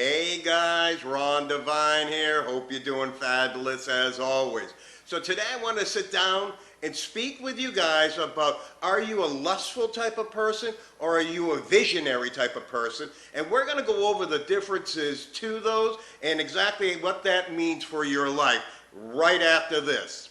Hey guys, Devine here. Hope you're doing fabulous as always. So today I want to sit down and speak with you guys about, are you a lustful type of person or are you a visionary type of person? And we're going to go over the differences to those and exactly what that means for your life right after this.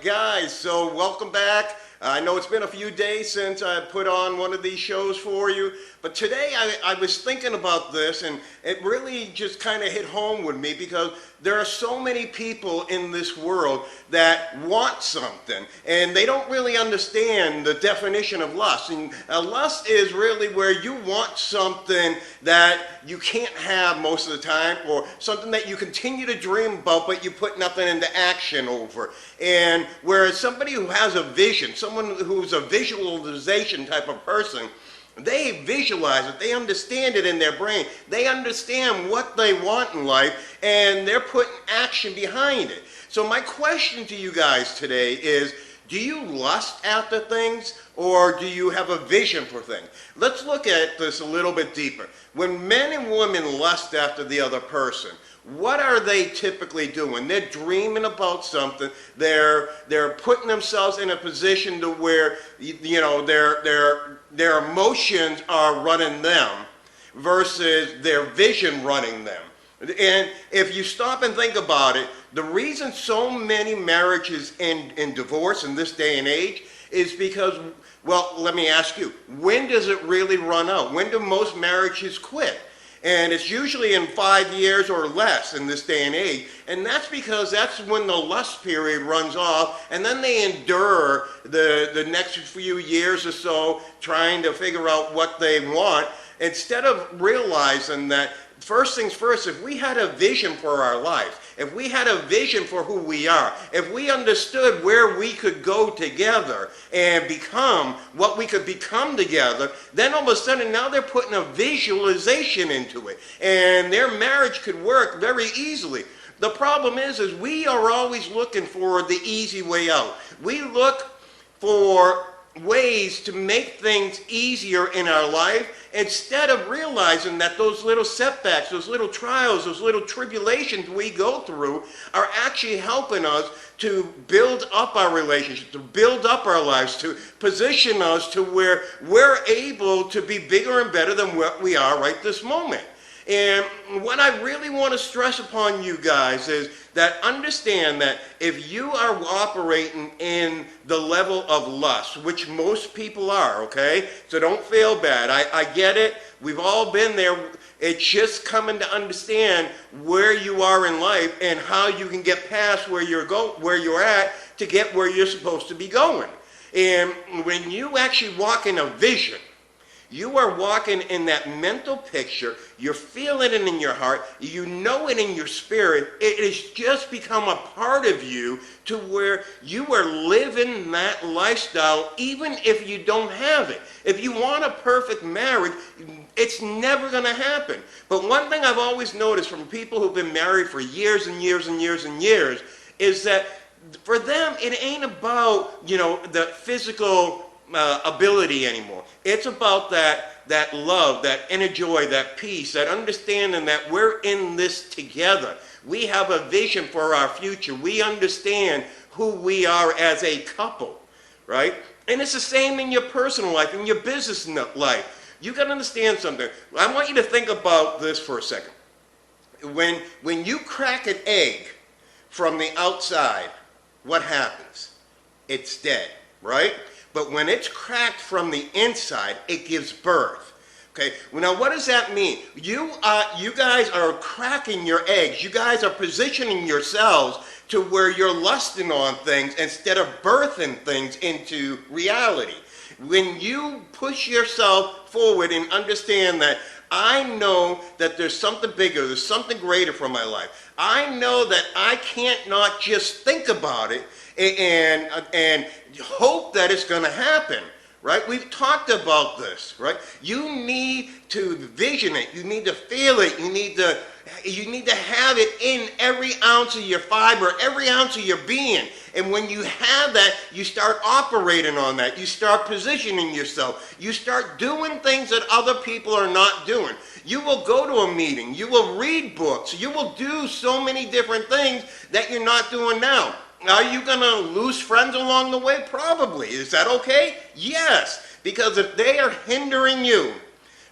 Guys, so welcome back. I know it's been a few days since I put on one of these shows for you, but today I was thinking about this and it really just kind of hit home with me because there are so many people in this world that want something and they don't really understand the definition of lust. And lust is really where you want something that you can't have most of the time, or something that you continue to dream about but you put nothing into action over. And whereas somebody who has a vision, someone who's a visualization type of person, they visualize it, they understand it in their brain, they understand what they want in life, and they're putting action behind it. So my question to you guys today is, do you lust after things or do you have a vision for things? Let's look at this a little bit deeper. When men and women lust after the other person, what are they typically doing? They're dreaming about something. They're putting themselves in a position to where their emotions are running them versus their vision running them. And if you stop and think about it, the reason so many marriages end in divorce in this day and age is because, well, let me ask you, when does it really run out? When do most marriages quit? And it's usually in 5 years or less in this day and age. And that's because that's when the lust period runs off, and then they endure the next few years or so trying to figure out what they want, instead of realizing that, first things first, if we had a vision for our life, if we had a vision for who we are, if we understood where we could go together and become what we could become together, then all of a sudden now they're putting a visualization into it. And their marriage could work very easily. The problem is we are always looking for the easy way out. We look for ways to make things easier in our life instead of realizing that those little setbacks, those little trials, those little tribulations we go through are actually helping us to build up our relationships, to build up our lives, to position us to where we're able to be bigger and better than what we are right this moment. And what I really want to stress upon you guys is that understand that if you are operating in the level of lust, which most people are, okay? So don't feel bad. I get it. We've all been there. It's just coming to understand where you are in life and how you can get past where you're at to get where you're supposed to be going. And when you actually walk in a vision, you are walking in that mental picture, you're feeling it in your heart, you know it in your spirit, it has just become a part of you to where you are living that lifestyle even if you don't have it. If you want a perfect marriage, it's never going to happen. But one thing I've always noticed from people who've been married for years and years and years and years is that for them it ain't about, the physical ability anymore. It's about that love, that inner joy, that peace, that understanding that we're in this together. We have a vision for our future. We understand who we are as a couple, right? And it's the same in your personal life, in your business life. You got to understand something. I want you to think about this for a second. When you crack an egg from the outside, what happens? It's dead, right? But when it's cracked from the inside, it gives birth. Okay, well, now what does that mean? You guys are cracking your eggs. You guys are positioning yourselves to where you're lusting on things instead of birthing things into reality. When you push yourself forward and understand that I know that there's something bigger, there's something greater for my life. I know that I can't not just think about it and hope that it's going to happen, right? We've talked about this, right? You need to vision it. You need to feel it. You need to You need to have it in every ounce of your fiber, every ounce of your being. And when you have that, you start operating on that. You start positioning yourself. You start doing things that other people are not doing. You will go to a meeting. You will read books. You will do so many different things that you're not doing now. Are you going to lose friends along the way? Probably. Is that okay? Yes. Because if they are hindering you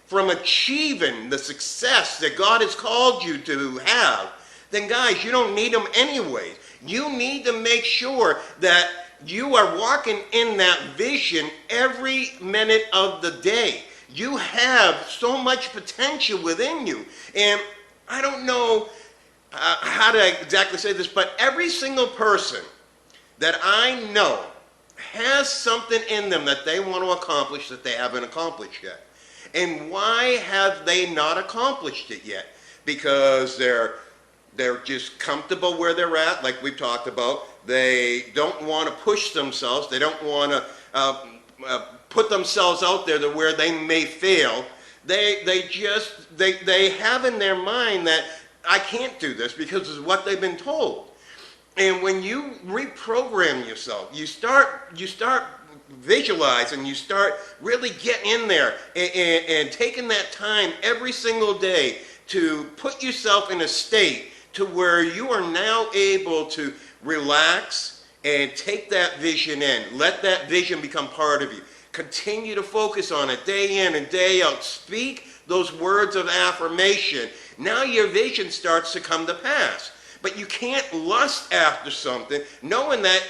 from achieving the success that God has called you to have, then guys, you don't need them anyways. You need to make sure that you are walking in that vision every minute of the day. You have so much potential within you. And I don't know how to exactly say this, but every single person that I know has something in them that they want to accomplish that they haven't accomplished yet. And why have they not accomplished it yet? Because they're just comfortable where they're at, like we've talked about. They don't want to push themselves. They don't want to put themselves out there to where they may fail. They have in their mind that I can't do this because it's what they've been told. And when you reprogram yourself, you start visualizing, you start really getting in there and taking that time every single day to put yourself in a state to where you are now able to relax and take that vision in. Let that vision become part of you. Continue to focus on it day in and day out. Speak those words of affirmation. Now your vision starts to come to pass. But you can't lust after something knowing that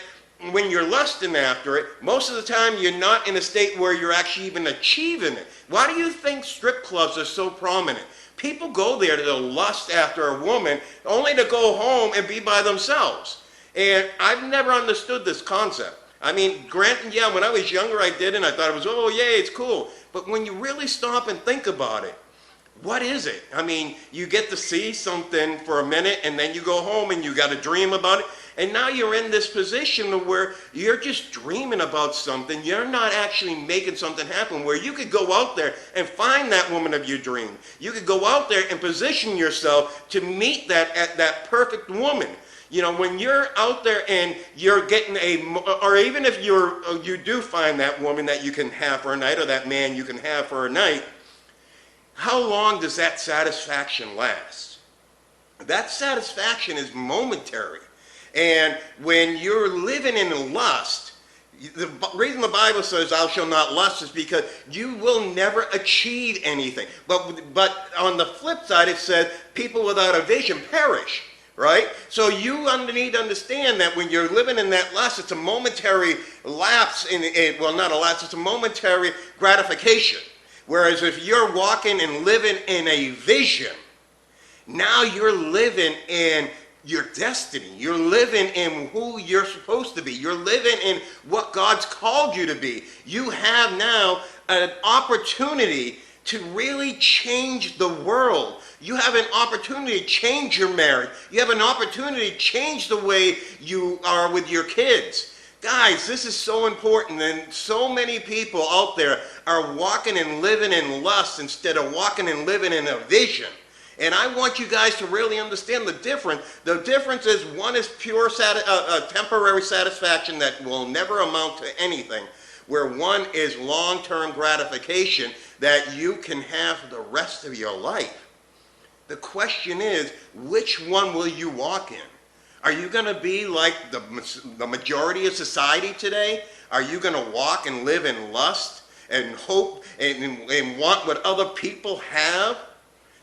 when you're lusting after it, most of the time you're not in a state where you're actually even achieving it. Why do you think strip clubs are so prominent? People go there to lust after a woman only to go home and be by themselves. And I've never understood this concept. I mean, granted, yeah, when I was younger I did, and I thought it was, oh yeah, it's cool. But when you really stop and think about it, what is it? I mean, you get to see something for a minute and then you go home and you got to dream about it. And now you're in this position where you're just dreaming about something. You're not actually making something happen, where you could go out there and find that woman of your dream. You could go out there and position yourself to meet that perfect woman. You know, when you're out there and you're getting or even if you do find that woman that you can have for a night, or that man you can have for a night, how long does that satisfaction last? That satisfaction is momentary. And when you're living in lust, the reason the Bible says thou shalt not lust is because you will never achieve anything. But on the flip side, it says people without a vision perish, right? So you need to understand that when you're living in that lust, it's a momentary lapse well, not a lapse, it's a momentary gratification. Whereas if you're walking and living in a vision, now you're living in your destiny. You're living in who you're supposed to be. You're living in what God's called you to be. You have now an opportunity to really change the world. You have an opportunity to change your marriage. You have an opportunity to change the way you are with your kids. Guys, this is so important, and so many people out there are walking and living in lust instead of walking and living in a vision. And I want you guys to really understand the difference. The difference is one is pure temporary satisfaction that will never amount to anything, where one is long-term gratification that you can have the rest of your life. The question is, which one will you walk in? Are you going to be like the majority of society today? Are you going to walk and live in lust and hope and want what other people have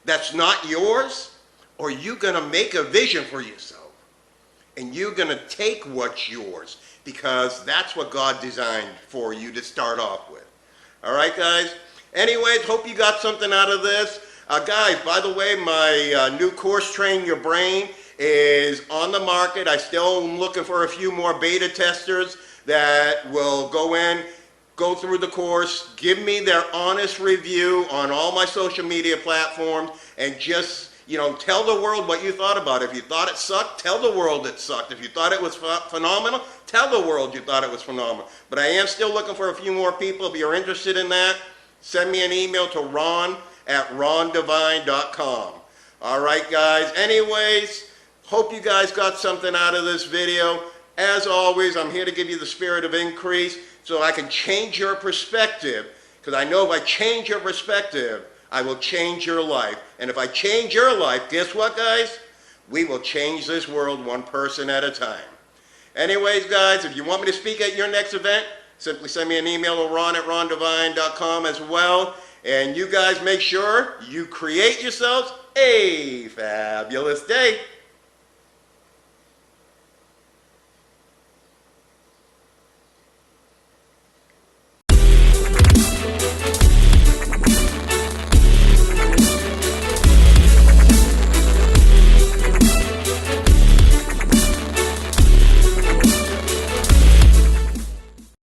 that's not yours? Or are you going to make a vision for yourself? And you're going to take what's yours, because that's what God designed for you to start off with. All right, guys? Anyways, hope you got something out of this. Guys, by the way, my new course, Train Your Brain, is on the market. I still am looking for a few more beta testers that will go through the course, give me their honest review on all my social media platforms, and just, tell the world what you thought about it. If you thought it sucked, tell the world it sucked. If you thought it was phenomenal, tell the world you thought it was phenomenal. But I am still looking for a few more people. If you're interested in that, send me an email to ron@rondevine.com. All right, guys. Anyways, hope you guys got something out of this video. As always, I'm here to give you the spirit of increase so I can change your perspective. Because I know if I change your perspective, I will change your life. And if I change your life, guess what, guys? We will change this world one person at a time. Anyways, guys, if you want me to speak at your next event, simply send me an email to ron@rondevine.com as well. And you guys make sure you create yourselves a fabulous day.